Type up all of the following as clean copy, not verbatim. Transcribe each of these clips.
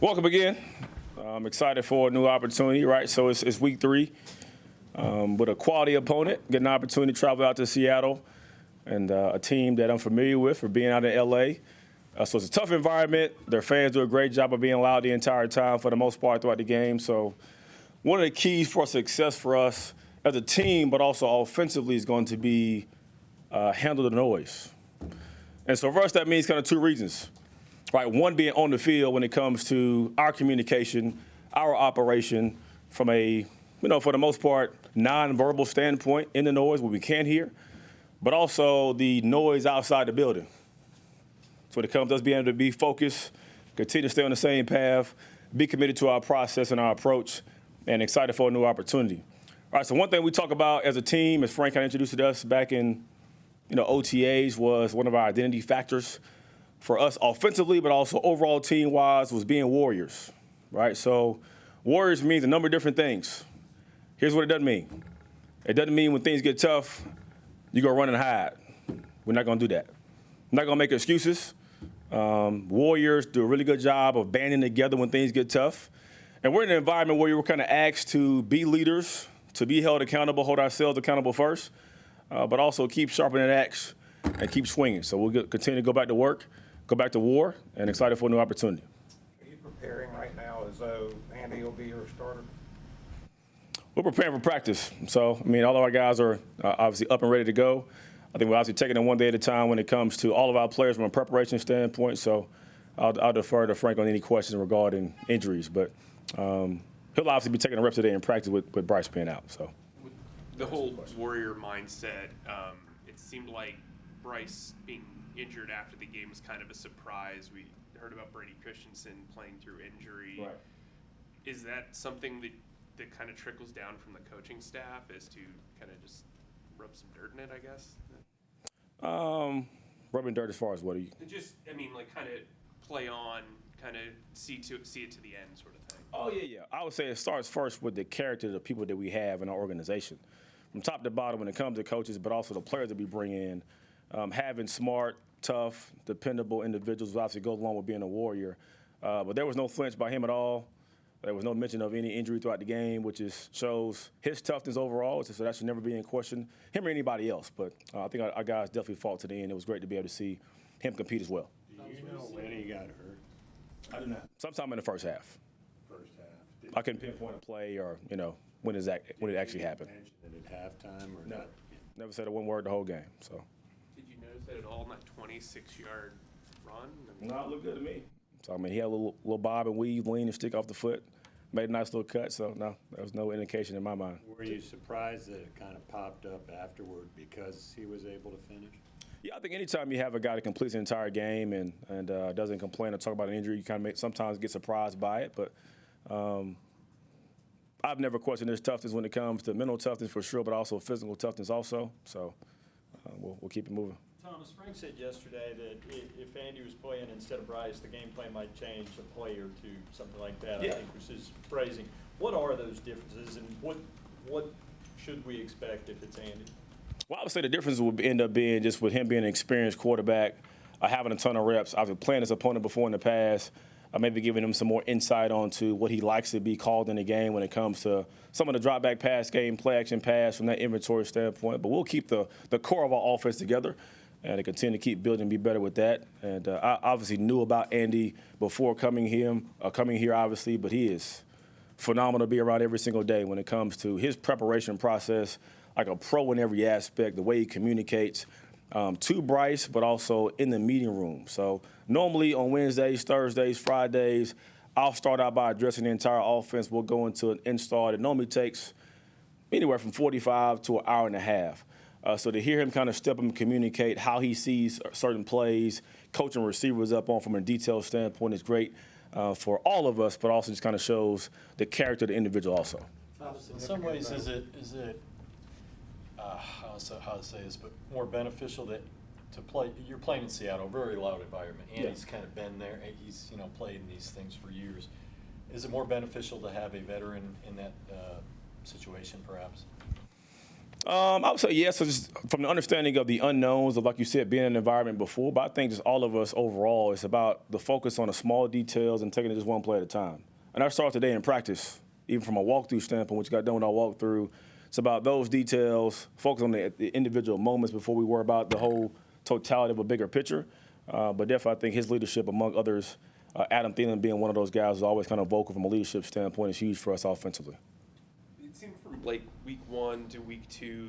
Welcome again. I'm excited for a new opportunity, right? So it's week 3 with a quality opponent, getting an opportunity to travel out to Seattle and a team that I'm familiar with for being out in L.A. So it's a tough environment. Their fans do a great job of being loud the entire time for the most part throughout the game. So one of the keys for success for us as a team, but also offensively, is going to be handle the noise. And so for us, that means kind of 2 reasons. Right, one being on the field when it comes to our communication, our operation from a, for the most part, nonverbal standpoint in the noise, what we can hear, but also the noise outside the building. So when it comes to us being able to be focused, continue to stay on the same path, be committed to our process and our approach, and excited for a new opportunity. All right, so one thing we talk about as a team, as Frank kind of introduced to us back in, OTAs, was one of our identity factors for us offensively, but also overall team-wise, was being warriors, right? So warriors means a number of different things. Here's what it doesn't mean. It doesn't mean when things get tough, you go run and hide. We're not going to do that. I'm not going to make excuses. Warriors do a really good job of banding together when things get tough. And we're in an environment where you were kind of asked to be leaders, to be held accountable, hold ourselves accountable first, but also keep sharpening that axe and keep swinging. So we'll continue to go back to work, go back to war, and excited for a new opportunity. Are you preparing right now as though Andy will be your starter? We're preparing for practice. So, all of our guys are obviously up and ready to go. I think we're obviously taking it one day at a time when it comes to all of our players from a preparation standpoint. So I'll defer to Frank on any questions regarding injuries. But he'll obviously be taking the reps today in practice with Bryce being out. So the whole warrior mindset, it seemed like Bryce being injured after the game was kind of a surprise. We heard about Brady Christensen playing through injury. Right. Is that something that kind of trickles down from the coaching staff as to kind of just rub some dirt in it, I guess? Rubbing dirt as far as what are you? Just, kind of play on, kind of see it to the end sort of thing. Oh, yeah. I would say it starts first with the character of the people that we have in our organization. From top to bottom when it comes to coaches, but also the players that we bring in. Having smart, tough, dependable individuals obviously goes along with being a warrior. But there was no flinch by him at all. There was no mention of any injury throughout the game, which shows his toughness overall. So that should never be in question, him or anybody else. But I think our guys definitely fought to the end. It was great to be able to see him compete as well. Do you know when he got hurt? I do not. Sometime in the first half. First half. I couldn't pinpoint a play or, when it actually happened. Did you mention it at halftime or No. not? Never said a one word the whole game. So. Did you notice that at all in that 26-yard run? No, it looked good to me. So, he had a little bob and weave, lean and stick off the foot. Made a nice little cut, so no, there was no indication in my mind. Were you surprised that it kind of popped up afterward because he was able to finish? Yeah, I think anytime you have a guy that completes an entire game and doesn't complain or talk about an injury, you kind of sometimes get surprised by it. But I've never questioned his toughness when it comes to mental toughness for sure, but also physical toughness also. So we'll keep it moving. Thomas, Frank said yesterday that if Andy was playing instead of Bryce, the game plan might change a play or two, something like that, Yeah. I think was his phrasing. What are those differences, and what should we expect if it's Andy? Well, I would say the difference would end up being just with him being an experienced quarterback, having a ton of reps. I've been playing his opponent before in the past, maybe giving him some more insight onto what he likes to be called in the game when it comes to some of the drop back pass game, play action pass from that inventory standpoint. But we'll keep the core of our offense together and to continue to keep building and be better with that. And I obviously knew about Andy before coming here, obviously, but he is phenomenal to be around every single day when it comes to his preparation process, like a pro in every aspect, the way he communicates to Bryce, but also in the meeting room. So normally on Wednesdays, Thursdays, Fridays, I'll start out by addressing the entire offense. We'll go into an install that normally takes anywhere from 45 to an hour and a half. So to hear him kind of step up and communicate how he sees certain plays, coaching receivers up on from a detailed standpoint is great for all of us, but also just kind of shows the character of the individual also. In some ways, is it how to say this, but more beneficial to play? You're playing in Seattle, very loud environment. Andy's kind of been there. He's played in these things for years. Is it more beneficial to have a veteran in that situation, perhaps? I would say yes, so just from the understanding of the unknowns of, like you said, being in an environment before. But I think just all of us overall, it's about the focus on the small details and taking it just one play at a time. And I started today in practice, even from a walkthrough standpoint, which got done with our walkthrough. It's about those details, focus on the individual moments before we worry about the whole totality of a bigger picture. But definitely, I think his leadership, among others, Adam Thielen being one of those guys who's always kind of vocal from a leadership standpoint, is huge for us offensively. It seemed from like week 1 to week 2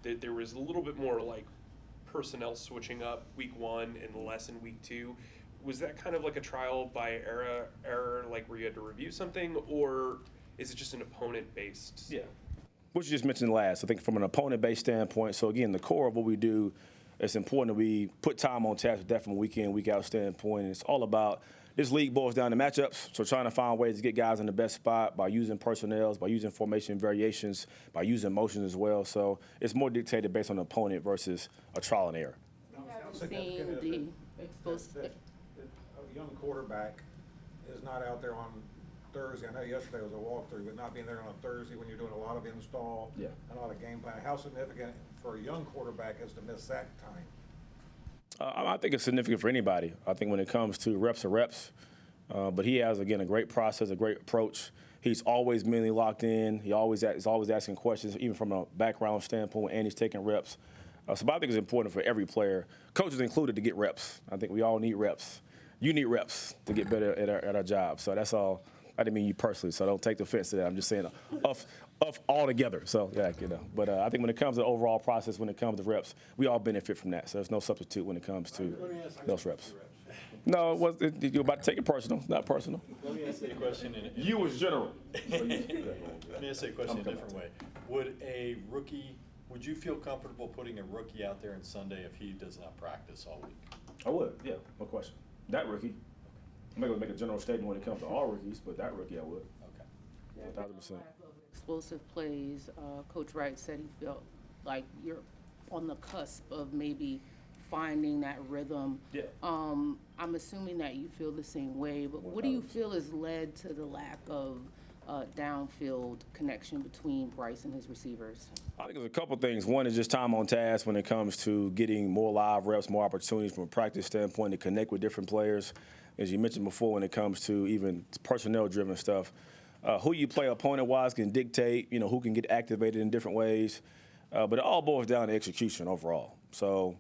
that there was a little bit more like personnel switching up week 1 and less in week 2. Was that kind of like a trial by error, like where you had to review something, or is it just an opponent-based? Yeah. What you just mentioned last, I think from an opponent-based standpoint, so again, the core of what we do, it's important that we put time on task, definitely from a week in, week out standpoint. And it's all about, this league boils down to matchups, so trying to find ways to get guys in the best spot by using personnels, by using formation variations, by using motions as well. So it's more dictated based on the opponent versus a trial and error. How Seeing significant the is it exposed. that a young quarterback is not out there on Thursday? I know yesterday was a walkthrough, but not being there on a Thursday when you're doing a lot of install Yeah. and a lot of game plan. How significant for a young quarterback is to miss that time? I think it's significant for anybody. I think when it comes to reps are reps. But he has, again, a great process, a great approach. He's always mentally locked in. He's always asking questions, even from a background standpoint, and he's taking reps. So I think it's important for every player, coaches included, to get reps. I think we all need reps. You need reps to get better at our job. So that's all. I didn't mean you personally, so don't take offense to that. I'm just saying of all together. So, yeah, you know. But I think when it comes to the overall process, when it comes to reps, we all benefit from that. So there's no substitute when it comes to those reps. No, you're about to take it personal, not personal. Let me ask you a question. You was general. Let me ask you a question a different way. Would you feel comfortable putting a rookie out there on Sunday if he does not practice all week? I would, yeah, no question. That rookie. I'm not going to make a general statement when it comes to all rookies, but that rookie I would. Okay. 1,000%. Explosive plays. Coach Wright said he felt like you're on the cusp of maybe finding that rhythm. Yeah. I'm assuming that you feel the same way, but what do you feel has led to the lack of downfield connection between Bryce and his receivers? I think there's a couple things. One is just time on task when it comes to getting more live reps, more opportunities from a practice standpoint to connect with different players. As you mentioned before, when it comes to even personnel-driven stuff, who you play opponent-wise can dictate, who can get activated in different ways. But it all boils down to execution overall. So,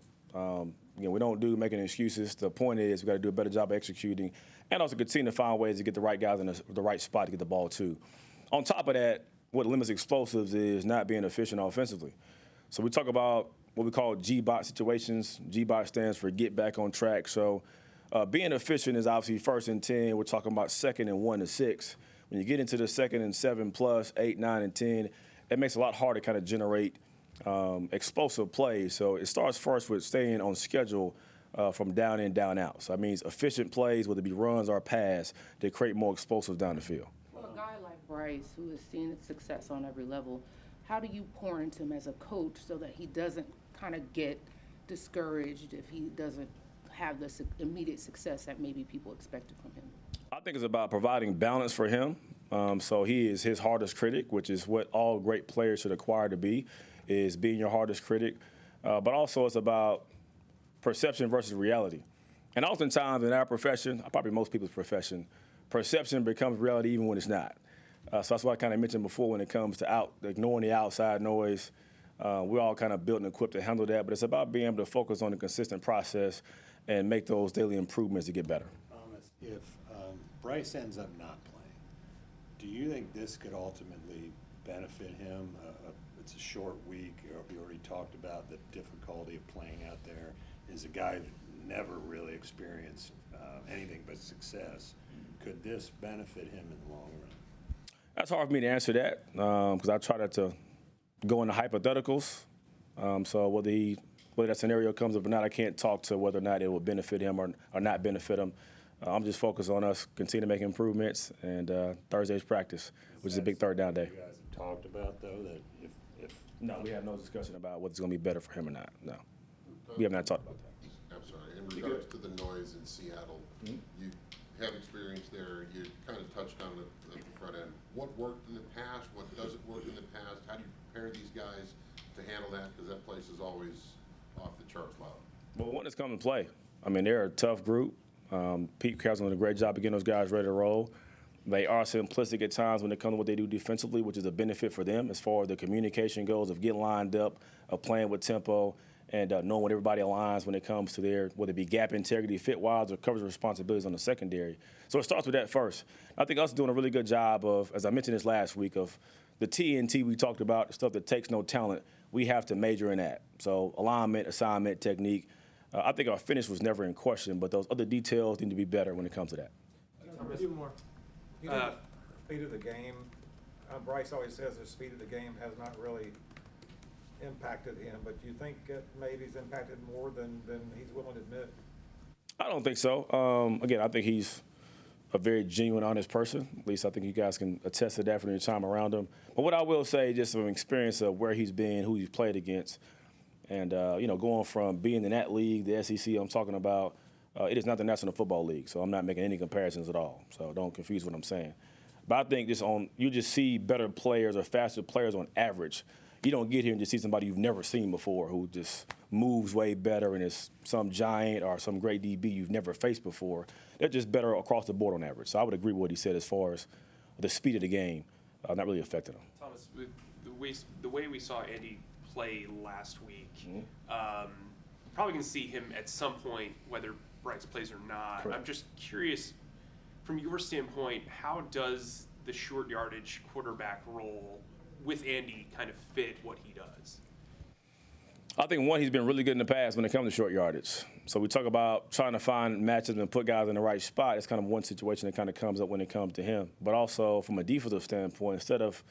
we don't do making excuses. The point is we got to do a better job of executing and also continue to find ways to get the right guys in the right spot to get the ball to. On top of that, what limits explosives is not being efficient offensively. So we talk about what we call G-bot situations. G-bot stands for get back on track. So being efficient is obviously 1st and 10. We're talking about 2nd and 1 to 6. When you get into the 2nd and 7 plus, 8, 9, and 10, it makes it a lot harder to kind of generate explosive plays. So it starts first with staying on schedule from down in, down out. So that means efficient plays, whether it be runs or pass, they create more explosives down the field. For a guy like Bryce, who has seen success on every level, how do you pour into him as a coach so that he doesn't kind of get discouraged if he doesn't have the immediate success that maybe people expected from him? I think it's about providing balance for him. So he is his hardest critic, which is what all great players should acquire to be, is being your hardest critic. But also it's about perception versus reality. And oftentimes in our profession, probably most people's profession, perception becomes reality even when it's not. So that's what I kind of mentioned before when it comes to ignoring the outside noise. We're all kind of built and equipped to handle that, but it's about being able to focus on the consistent process and make those daily improvements to get better. Thomas, if Bryce ends up not playing, do you think this could ultimately benefit him? It's a short week. We already talked about the difficulty of playing out there. Is a guy who never really experienced anything but success. Could this benefit him in the long run? That's hard for me to answer that because I try not to go into hypotheticals. So whether that scenario comes up or not, I can't talk to whether or not it will benefit him or not benefit him. I'm just focused on us continue to make improvements and Thursday's practice, which is a big third down day. You guys have talked about, though, that if No, we have no discussion about what's going to be better for him or not. No, we have not talked about that. I'm sorry, in regards to the noise in Seattle, you have experience there, you kind of touched on it at the front end. What worked in the past, what doesn't work in the past, how do you prepare these guys to to handle that? Because that place is always off the charts loud. Well, one is come and play. I mean, they're a tough group. Pete Carroll's done a great job of getting those guys ready to roll. They are simplistic at times when it comes to what they do defensively, which is a benefit for them as far as the communication goes of getting lined up, of playing with tempo, and knowing when everybody aligns when it comes to their, whether it be gap integrity, fit-wise, or coverage responsibilities on the secondary. So it starts with that first. I think us doing a really good job of, as I mentioned this last week, of the TNT we talked about, the stuff that takes no talent, we have to major in that. So alignment, assignment, technique. I think our finish was never in question, but those other details need to be better when it comes to that. A few more. You know, the speed of the game, Bryce always says the speed of the game has not really impacted him, but do you think it maybe he's impacted more than he's willing to admit? I don't think so. Again, I think he's a very genuine, honest person. At least I think you guys can attest to that from your time around him. But what I will say, just from experience of where he's been, who he's played against, and going from being in that league, the SEC I'm talking about, it is not the National Football League, so I'm not making any comparisons at all. So don't confuse what I'm saying. But I think you just see better players or faster players on average. You don't get here and just see somebody you've never seen before who just moves way better and is some giant or some great DB you've never faced before. They're just better across the board on average. So I would agree with what he said as far as the speed of the game not really affected him. Thomas, with the way we saw Andy play last week, probably going to see him at some point, whether Bryce plays or not. Correct. I'm just curious, from your standpoint, how does the short yardage quarterback role with Andy kind of fit what he does? I think, one, he's been really good in the past when it comes to short yardage. So we talk about trying to find matchups and put guys in the right spot. It's kind of one situation that kind of comes up when it comes to him. But also from a defensive standpoint, instead of,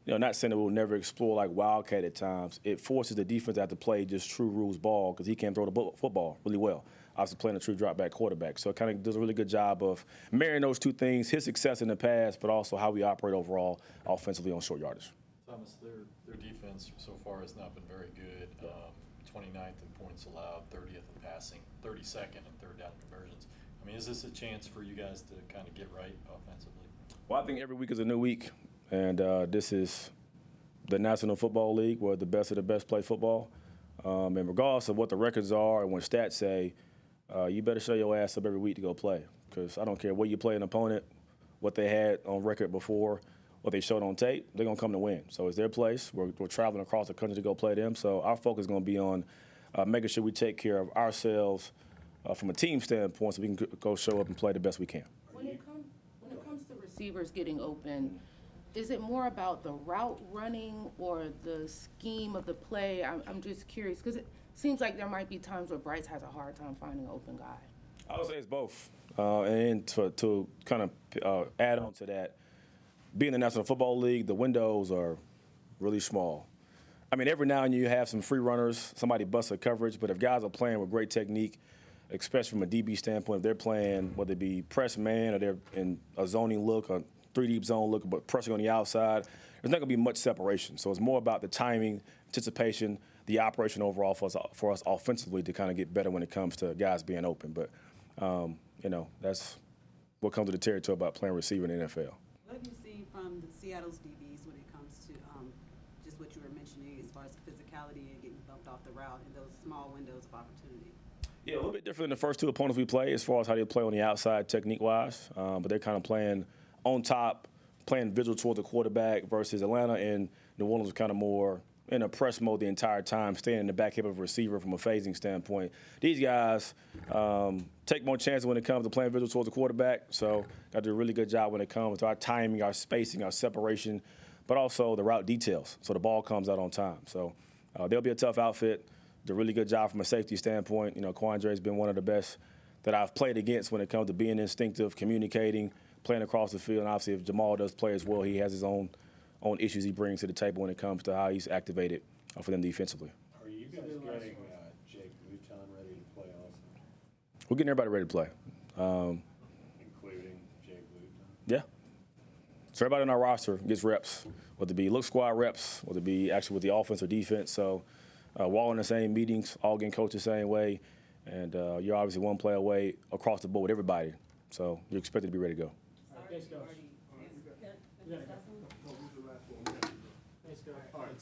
not saying that we'll never explore like Wildcat at times, it forces the defense to have to play just true rules ball because he can throw the football really well. Obviously playing a true drop back quarterback. So it kind of does a really good job of marrying those two things, his success in the past, but also how we operate overall offensively on short yardage. Thomas, their defense so far has not been very good. 29th in points allowed, 30th in passing, 32nd in third down conversions. I mean, is this a chance for you guys to kind of get right offensively? Well, I think every week is a new week, and this is the National Football League where the best of the best play football. And regardless of what the records are and what stats say, you better show your ass up every week to go play because I don't care what you play an opponent, what they had on record before, what they showed on tape, they're going to come to win. So it's their place. We're traveling across the country to go play them. So our focus is going to be on making sure we take care of ourselves from a team standpoint so we can go show up and play the best we can. When it comes to receivers getting open, is it more about the route running or the scheme of the play? I'm just curious because it seems like there might be times where Bryce has a hard time finding an open guy. I would say it's both. And to kind of add on to that, being in the National Football League, the windows are really small. I mean, every now and then you have some free runners, somebody busts a coverage, but if guys are playing with great technique, especially from a DB standpoint, if they're playing, whether it be press man or they're in a zoning look, a 3-deep zone look, but pressing on the outside, there's not going to be much separation. So it's more about the timing, anticipation, the operation overall for us offensively to kind of get better when it comes to guys being open. But, that's what comes to the territory about playing receiver in the NFL. What have you seen from Seattle's DBs when it comes to just what you were mentioning as far as physicality and getting bumped off the route and those small windows of opportunity? Yeah, a little bit different than the first two opponents we play as far as how they play on the outside technique-wise. But they're kind of playing on top, playing visual towards the quarterback versus Atlanta and New Orleans was kind of more in a press mode the entire time, staying in the back hip of a receiver from a phasing standpoint. These guys take more chances when it comes to playing visual towards the quarterback. So got to do a really good job when it comes to our timing, our spacing, our separation, but also the route details so the ball comes out on time. So they'll be a tough outfit. Did a really good job from a safety standpoint. Quandre's been one of the best that I've played against when it comes to being instinctive, communicating, playing across the field. And obviously, if Jamal does play as well, he has his own issues he brings to the table when it comes to how he's activated for them defensively. Are you guys getting Jake Luton ready to play also? We're getting everybody ready to play. Including Jake Luton? Yeah. So everybody on our roster gets reps, whether it be look squad reps, whether it be actually with the offense or defense. So we're all in the same meetings, all getting coached the same way. And you're obviously one play away across the board with everybody. So you're expected to be ready to go. Thanks, guys.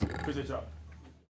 Appreciate y'all.